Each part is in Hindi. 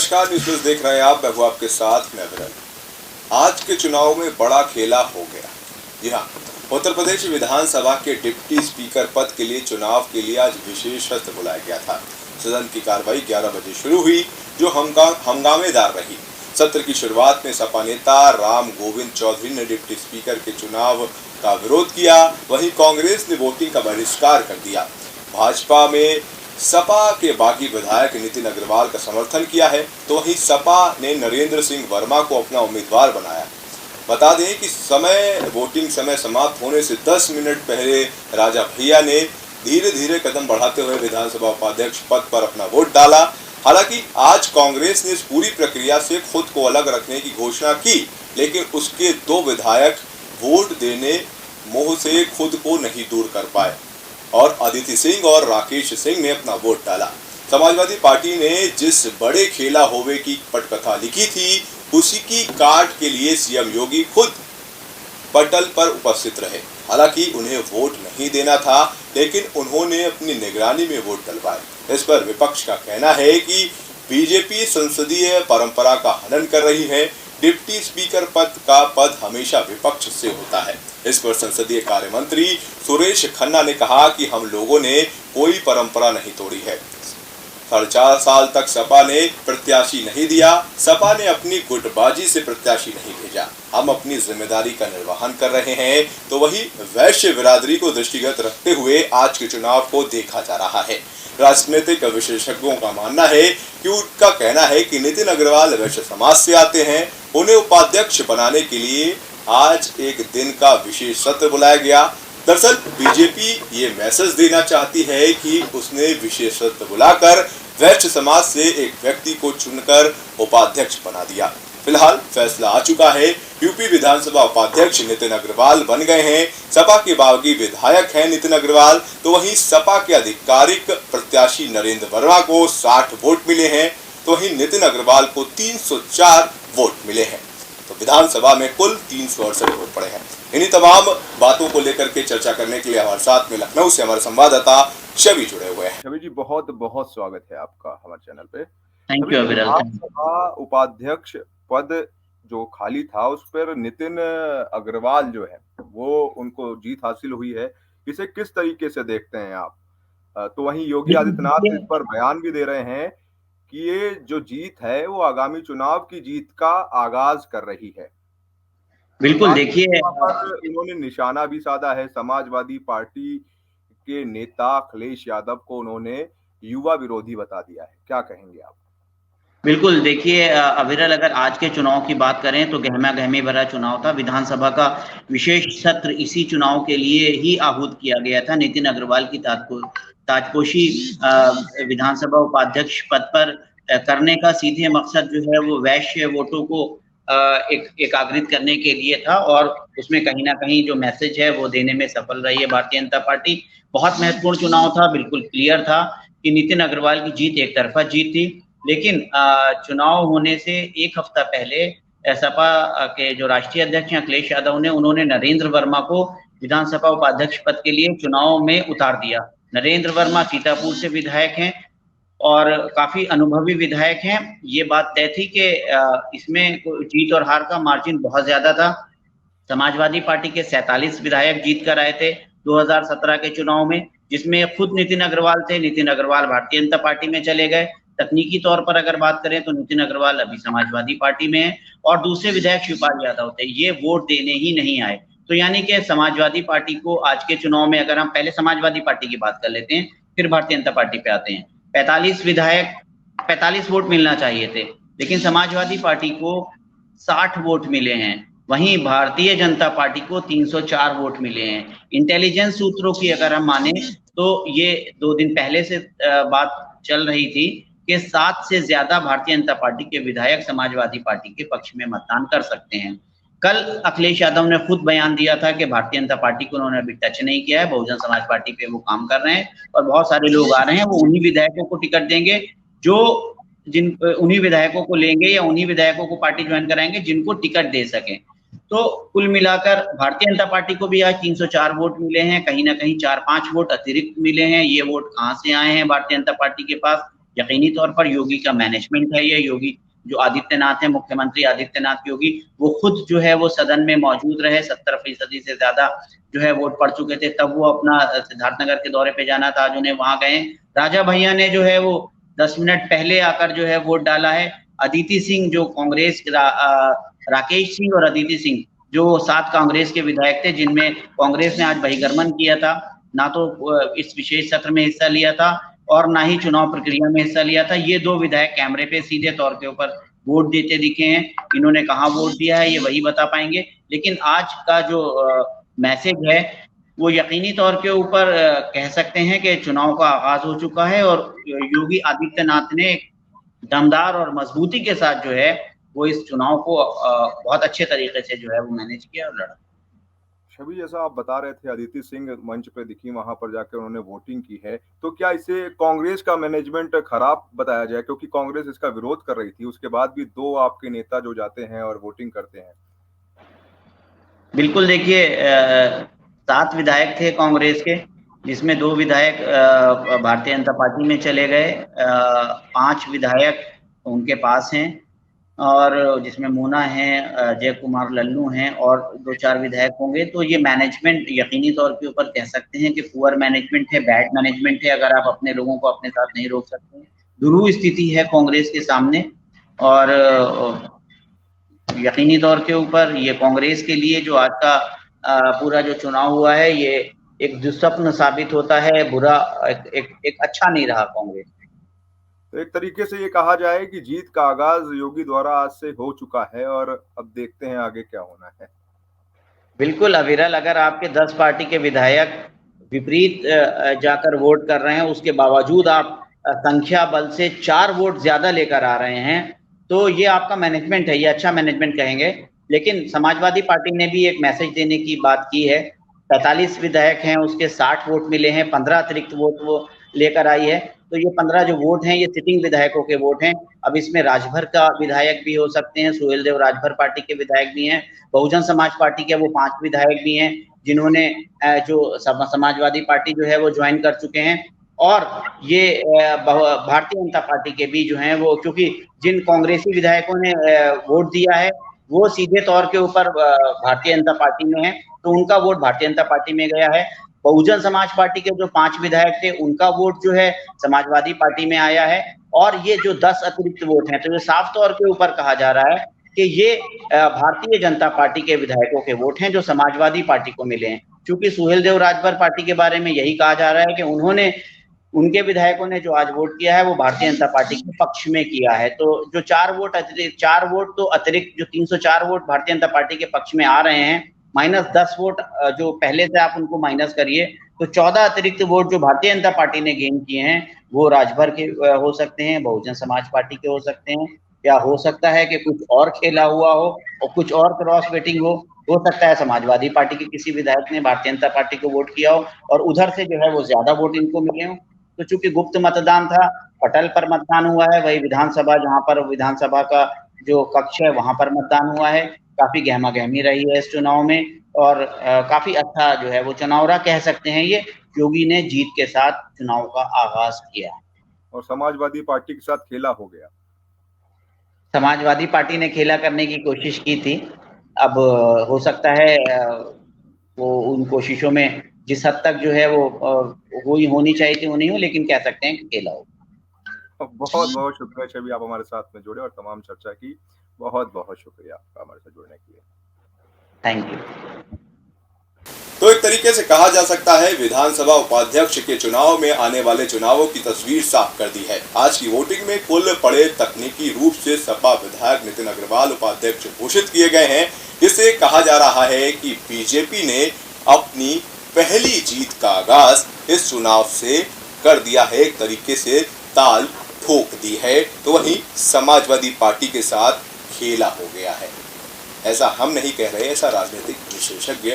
नमस्कार, न्यूज़ प्लस देख रहे हैं आप। मैं हूं आपके साथ मैं विरल। आज के चुनाव में बड़ा खेला हो गया। जी हाँ, उत्तर प्रदेश विधानसभा के डिप्टी स्पीकर पद के लिए चुनाव के लिए आज विशेष सत्र बुलाया गया था। सदन की कार्रवाई 11 बजे शुरू हुई, जो हंगामेदार रही। सत्र की शुरुआत में सपा नेता राम गोविंद चौधरी ने डिप्टी स्पीकर के चुनाव का विरोध किया। वहीं कांग्रेस ने वोटिंग का बहिष्कार कर दिया। भाजपा में सपा के बागी विधायक नितिन अग्रवाल का समर्थन किया है, तो वहीं सपा ने नरेंद्र सिंह वर्मा को अपना उम्मीदवार बनाया। बता दें कि वोटिंग समय समाप्त होने से 10 मिनट पहले राजा भैया ने धीरे धीरे कदम बढ़ाते हुए विधानसभा उपाध्यक्ष पद पर अपना वोट डाला। हालांकि आज कांग्रेस ने इस पूरी प्रक्रिया से खुद को अलग रखने की घोषणा की, लेकिन उसके 2 विधायक वोट देने मोह से खुद को नहीं दूर कर पाए और अदिति सिंह और राकेश सिंह ने अपना वोट डाला। समाजवादी पार्टी ने जिस बड़े खेला होवे की पटकथा लिखी थी, उसी की काट के लिए सीएम योगी खुद पटल पर उपस्थित रहे। हालांकि उन्हें वोट नहीं देना था, लेकिन उन्होंने अपनी निगरानी में वोट डलवाए। इस पर विपक्ष का कहना है कि बीजेपी संसदीय परंपरा का हनन कर रही है। डिप्टी स्पीकर पद हमेशा विपक्ष से होता है। इस पर संसदीय कार्य मंत्री सुरेश खन्ना ने कहा कि हम लोगों ने कोई परंपरा नहीं तोड़ी है। 4.5 साल तक सपा ने प्रत्याशी नहीं दिया, सपा ने अपनी गुटबाजी से प्रत्याशी नहीं भेजा। हम अपनी जिम्मेदारी का निर्वहन कर रहे हैं। तो वही वैश्य बिरादरी को दृष्टिगत रखते हुए आज के चुनाव को देखा जा रहा है। राजनीतिक विशेषज्ञों का मानना है कि उनका कहना है कि नितिन अग्रवाल वैश्य समाज से आते हैं। उन्हें उपाध्यक्ष बनाने के लिए आज एक दिन का विशेष सत्र बुलाया गया। दरअसल बीजेपी ये मैसेज देना चाहती है कि उसने विशेष सत्र बुलाकर वैश्य समाज से एक व्यक्ति को चुनकर उपाध्यक्ष बना दिया। फिलहाल फैसला आ चुका है। यूपी विधानसभा उपाध्यक्ष नितिन अग्रवाल बन गए हैं। सपा के बागी विधायक हैं नितिन अग्रवाल। तो वहीं सपा के आधिकारिक प्रत्याशी नरेंद्र वर्मा को 60 वोट मिले हैं, तो वहीं नितिन अग्रवाल को 304 वोट मिले हैं। तो विधानसभा में कुल 368 वोट पड़े हैं। इन्हीं तमाम बातों को लेकर के चर्चा करने के लिए हमारे साथ में लखनऊ से हमारे संवाददाता छवि जुड़े हुए हैं। छवि जी, बहुत बहुत स्वागत है आपका हमारे चैनल पे। Thank you. विधानसभा उपाध्यक्ष पद जो खाली था, उस पर नितिन अग्रवाल जो है वो उनको जीत हासिल हुई है। इसे किस तरीके से देखते हैं आप? तो वहीं योगी आदित्यनाथ इस पर बयान भी दे रहे हैं कि ये जो जीत है वो आगामी चुनाव की जीत का आगाज कर रही है। बिल्कुल, देखिए इन्होंने निशाना भी साधा है। समाजवादी पार्टी के नेता अखिलेश यादव को उन्होंने युवा विरोधी बता दिया है। क्या कहेंगे आप? बिल्कुल, देखिए अविरल, अगर आज के चुनाव की बात करें तो गहमा-गहमी भरा चुनाव था। विधानसभा का विशेष सत्र इसी चुनाव के लिए ही आहूत किया गया था। नितिन अग्रवाल की ताजपोशी विधानसभा उपाध्यक्ष पद पर करने का सीधे मकसद जो है वो वैश्य वोटों को एकाग्रित करने के लिए था, और उसमें कहीं ना कहीं जो मैसेज है वो देने में सफल रही है भारतीय जनता पार्टी। बहुत महत्वपूर्ण चुनाव था। बिल्कुल क्लियर था कि नितिन अग्रवाल की जीत एक तरफा जीत थी, लेकिन चुनाव होने से एक हफ्ता पहले सपा के जो राष्ट्रीय अध्यक्ष हैं अखिलेश यादव ने, उन्होंने नरेंद्र वर्मा को विधानसभा उपाध्यक्ष पद के लिए चुनाव में उतार दिया। नरेंद्र वर्मा सीतापुर से विधायक हैं और काफी अनुभवी विधायक हैं। ये बात तय थी कि इसमें जीत और हार का मार्जिन बहुत ज्यादा था। समाजवादी पार्टी के 47 विधायक जीत कर आए थे 2017 के चुनाव में, जिसमें खुद नितिन अग्रवाल थे। नितिन अग्रवाल भारतीय जनता पार्टी में चले गए। तकनीकी तौर पर अगर बात करें तो नितिन अग्रवाल अभी समाजवादी पार्टी में है, और दूसरे विधायक शिवपाल यादव थे, ये वोट देने ही नहीं आए। तो यानी कि समाजवादी पार्टी को आज के चुनाव में, अगर हम पहले समाजवादी पार्टी की बात कर लेते हैं फिर भारतीय जनता पार्टी पे आते हैं, 45 वोट मिलना चाहिए थे, लेकिन समाजवादी पार्टी को 60 वोट मिले हैं। वहीं भारतीय जनता पार्टी को 304 वोट मिले हैं। इंटेलिजेंस सूत्रों की अगर हम माने तो ये 2 दिन पहले से बात चल रही थी कि 7 से ज्यादा भारतीय जनता पार्टी के विधायक समाजवादी पार्टी के पक्ष में मतदान कर सकते हैं। कल अखिलेश यादव ने खुद बयान दिया था कि भारतीय जनता पार्टी को उन्होंने अभी टच नहीं किया है, बहुजन समाज पार्टी पे वो काम कर रहे हैं और बहुत सारे लोग आ रहे हैं, वो उन्हीं विधायकों को टिकट देंगे जो उन्हीं विधायकों को लेंगे या उन्हीं विधायकों को पार्टी ज्वाइन कराएंगे जिनको टिकट दे सके। तो कुल मिलाकर भारतीय जनता पार्टी को भी आज 304 वोट मिले हैं। कहीं ना कहीं 4-5 वोट अतिरिक्त मिले हैं। ये वोट कहां से आए हैं भारतीय जनता पार्टी के पास, यकीनी तौर पर योगी का मैनेजमेंट है, ये योगी जो आदित्यनाथ है, मुख्यमंत्री आदित्यनाथ योगी, वो खुद जो है वो सदन में मौजूद रहे, 70% से ज्यादा जो है वोट पड़ चुके थे, तब वो अपना सिद्धार्थनगर के दौरे पे जाना था, आज उन्हें वहां गए। राजा भैया ने जो है वो 10 मिनट पहले आकर जो है वोट डाला है। अदिति सिंह जो कांग्रेस राकेश सिंह और अदिति सिंह जो 7 कांग्रेस के विधायक थे, जिनमें कांग्रेस ने आज बहिर्गमन किया था, ना तो इस विशेष सत्र में हिस्सा लिया था और ना ही चुनाव प्रक्रिया में हिस्सा लिया था। ये 2 विधायक कैमरे पे सीधे तौर के ऊपर वोट देते दिखे हैं। इन्होंने कहाँ वोट दिया है ये वही बता पाएंगे, लेकिन आज का जो मैसेज है वो यकीनी तौर के ऊपर कह सकते हैं कि चुनाव का आगाज हो चुका है और योगी आदित्यनाथ ने दमदार और मजबूती के साथ जो है वो इस चुनाव को बहुत अच्छे तरीके से जो है वो मैनेज किया और लड़ा। छवि, जैसा आप बता रहे थे, अदिति सिंह मंच पे दिखी, वहां पर जाकर उन्होंने वोटिंग की है, तो क्या इसे कांग्रेस का मैनेजमेंट खराब बताया जाए? क्योंकि कांग्रेस इसका विरोध कर रही थी, उसके बाद भी 2 आपके नेता जो जाते हैं और वोटिंग करते हैं। बिल्कुल, देखिए 7 विधायक थे कांग्रेस के, जिसमें 2 विधायक भारतीय जनता पार्टी में चले गए, 5 विधायक उनके पास हैं और जिसमें मोना है, जय कुमार लल्लू हैं और 2-4 विधायक होंगे। तो ये मैनेजमेंट यकीनी तौर के ऊपर कह सकते हैं कि पुअर मैनेजमेंट है, बैड मैनेजमेंट है, अगर आप अपने लोगों को अपने साथ नहीं रोक सकते। दुरूह स्थिति है कांग्रेस के सामने और यकीनी तौर के ऊपर ये कांग्रेस के लिए जो आज का पूरा जो चुनाव हुआ है, ये एक दुस्वप्न साबित होता है, बुरा एक अच्छा नहीं रहा कांग्रेस। तो एक तरीके से ये कहा जाए कि जीत का आगाज योगी द्वारा आज से हो चुका है और अब देखते हैं आगे क्या होना है। बिल्कुल अविरल, अगर आपके 10 पार्टी के विधायक विपरीत जाकर वोट कर रहे हैं, उसके बावजूद आप संख्या बल से 4 वोट ज्यादा लेकर आ रहे हैं, तो ये आपका मैनेजमेंट है, ये अच्छा मैनेजमेंट कहेंगे। लेकिन समाजवादी पार्टी ने भी एक मैसेज देने की बात की है। 45 विधायक हैं, उसके 60 वोट मिले हैं, 15 अतिरिक्त वोट वो लेकर आई है। तो ये 15 जो वोट हैं ये सिटिंग विधायकों के वोट हैं। अब इसमें राजभर का विधायक भी हो सकते हैं, सुहेल देव राजभर पार्टी के विधायक भी हैं, बहुजन समाज पार्टी के वो 5 विधायक भी हैं जिन्होंने जो समाजवादी पार्टी जो है वो ज्वाइन कर चुके हैं। और ये भारतीय जनता पार्टी के भी जो हैं वो, क्योंकि जिन कांग्रेसी विधायकों ने वोट दिया है वो सीधे तौर के ऊपर भारतीय जनता पार्टी में है, तो उनका वोट भारतीय जनता पार्टी में गया है। बहुजन समाज पार्टी के जो 5 विधायक थे उनका वोट जो है समाजवादी पार्टी में आया है। और ये जो 10 अतिरिक्त वोट हैं, तो ये साफ तौर के ऊपर कहा जा रहा है कि ये भारतीय जनता पार्टी के विधायकों के वोट हैं जो समाजवादी पार्टी को मिले हैं। क्योंकि सुहेल देव राजभर पार्टी के बारे में यही कहा जा रहा है कि उनके विधायकों ने जो आज वोट किया है वो भारतीय जनता पार्टी के पक्ष में किया है। तो जो 4 वोट तो अतिरिक्त जो 304 वोट भारतीय जनता पार्टी के पक्ष में आ रहे हैं, माइनस 10 वोट जो पहले से आप उनको माइनस करिए, तो 14 अतिरिक्त वोट जो भारतीय जनता पार्टी ने गेन किए हैं वो राजभर के हो सकते हैं, बहुजन समाज पार्टी के हो सकते हैं, या हो सकता है कि कुछ और खेला हुआ हो और कुछ और क्रॉस वेटिंग हो सकता है समाजवादी पार्टी के किसी विधायक ने भारतीय जनता पार्टी को वोट किया हो और उधर से जो है वो ज्यादा वोट इनको मिले हो। तो चूंकि गुप्त मतदान था, पटल पर मतदान हुआ है, वही विधानसभा जहां पर विधानसभा का जो कक्ष है वहां पर मतदान हुआ है, काफी गहमा गहमी रही है इस चुनाव में और काफी अच्छा जो है वो चुनाव रहा, कह सकते हैं ये योगी ने जीत के साथ चुनाव का आगाज किया और समाजवादी पार्टी के साथ खेला हो गया। समाजवादी पार्टी ने खेला करने की कोशिश की थी, अब हो सकता है वो उन कोशिशों में जिस हद तक जो है वो होनी चाहिए थी वो नहीं हो, लेकिन कह सकते हैं कि खेला हो। बहुत बहुत शुक्रिया छवि, आप हमारे साथ में जुड़े और तमाम चर्चा की। बहुत बहुत शुक्रिया आपका हमारे साथ जुड़ने के लिए। Thank you. तो एक तरीके से कहा जा सकता है विधानसभा उपाध्यक्ष के चुनाव में आने वाले चुनावों की तस्वीर साफ कर दी है। आज की वोटिंग में कुल पड़े तकनीकी रूप से सपा विधायक नितिन अग्रवाल उपाध्यक्ष घोषित किए गए हैं। इससे कहा जा रहा है कि बीजेपी ने अपनी पहली जीत का आगाज इस चुनाव से कर दिया है, एक तरीके से ताल ठोक दी है। तो वहीं समाजवादी पार्टी के साथ खेला हो गया है, ऐसा हम नहीं कह रहे, ऐसा राजनीतिक विशेषज्ञ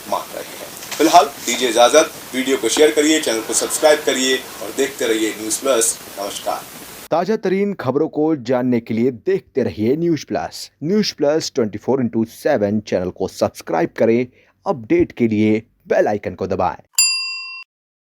मान रहे हैं। फिलहाल दीजिए इजाजत, वीडियो को शेयर करिए, चैनल को सब्सक्राइब करिए और देखते रहिए न्यूज़ प्लस। नमस्कार। ताजा तरीन खबरों को जानने के लिए देखते रहिए न्यूज़ प्लस 24/7 चैनल को सब्सक्राइब करें। अपडेट के लिए बेल आइकन को दबाएं।